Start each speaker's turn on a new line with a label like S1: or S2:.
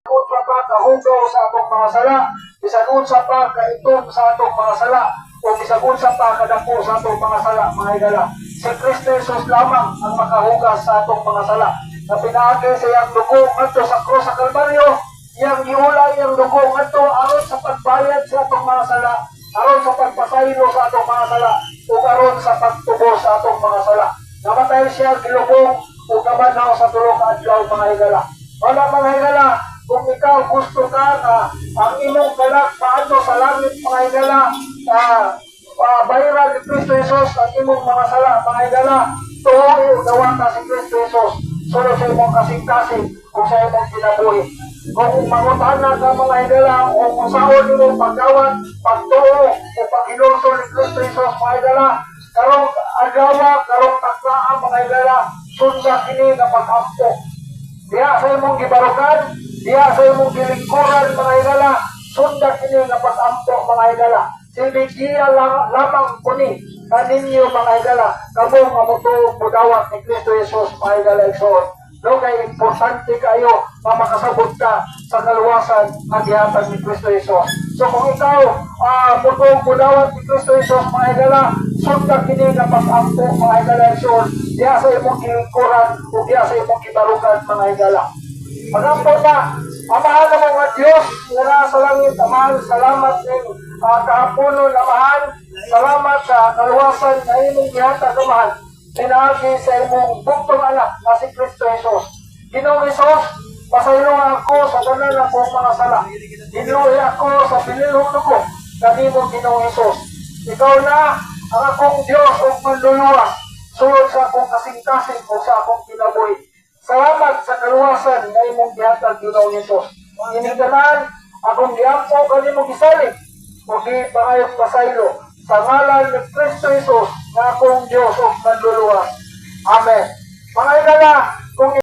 S1: unsa pa kahugaw sa atong mga sala, bisan unsa pa kaitom sa atong mga sala, o bisan unsa pa kadako sa atong mga sala, mga higala. Si Kristo Jesus lamang ang makahugas sa atong mga sala. Na pinaagi sa iyang dugo ngadto sa krus sa Kalbaryo, iyang giulay iyang dugo ngadto aron sa pagbayad sa atong mga sala, aron sa pagpasaylo sa atong mga sala, o aron sa pagtubos sa atong mga sala. Namatay siya gilubong o kabanaw sa tulo ka adlaw, mga higala. Wala, mga higala, kung ikaw gusto ka na ang imong galak paano sa langit, mga higala, bayaran ni Kristo Jesus ang imong mga sala, mga higala, tuhoy gawa ka si Kristo Jesus, solo sa imong kasing-kasing kung sa imong kinabuhi. Kung mangutana ka, mga higala, o kung saan imong paggawat, pagtuo o paghinulso ni Kristo Jesus, mga higala, karong agawa, karong taklaan, mga higala, sunda kini na pag-ampo. Diya sa imong gibarukan, diya sa imong gilingkuran, mga higala, sunda kini na pag-ampo, mga higala. Sibigiya lamang kuni kaninyo, mga higala, kabong mamutuog budawat ni Kristo Jesus, mga higala, igsoon. No, kay importante kayo na makasabot ka sa kaluwasan ang gihatag ni Kristo Jesus. So kung ikaw mutuog budawat ni Kristo Jesus, mga higala, sunda kini na pag-ampo, mga higala, igsoon, diya sa imong gilingkuran o diya sa imong gibarukan, mga higala. Pag-ampo na, amahan ng mga Diyos nga sa langit, amahan, salamat ng kahaponon, amahan, salamat sa kaluwasan na imong gihatag, amahan, pinaagi sa imong buktong anak na si Kristo Jesus. Ginoong Jesus, pasaylo ako sa tanan akong mga sala. Ginuhi ako sa pinilhong ko, kanimo Ginoong Jesus. Ikaw na ang akong Diyos o manluluwas, sulod sa akong kasing-kasing o sa akong kinabuhi. Salamat sa kaluwasan na imong gihatag, Ginoong Jesus. Inigdanan, akong giampo kanimo gisalig, o di pangayong pasaylo, sa ngalan ni Kristo Jesus na akong Diyos o manluluwas. Amen. Mga higala, kung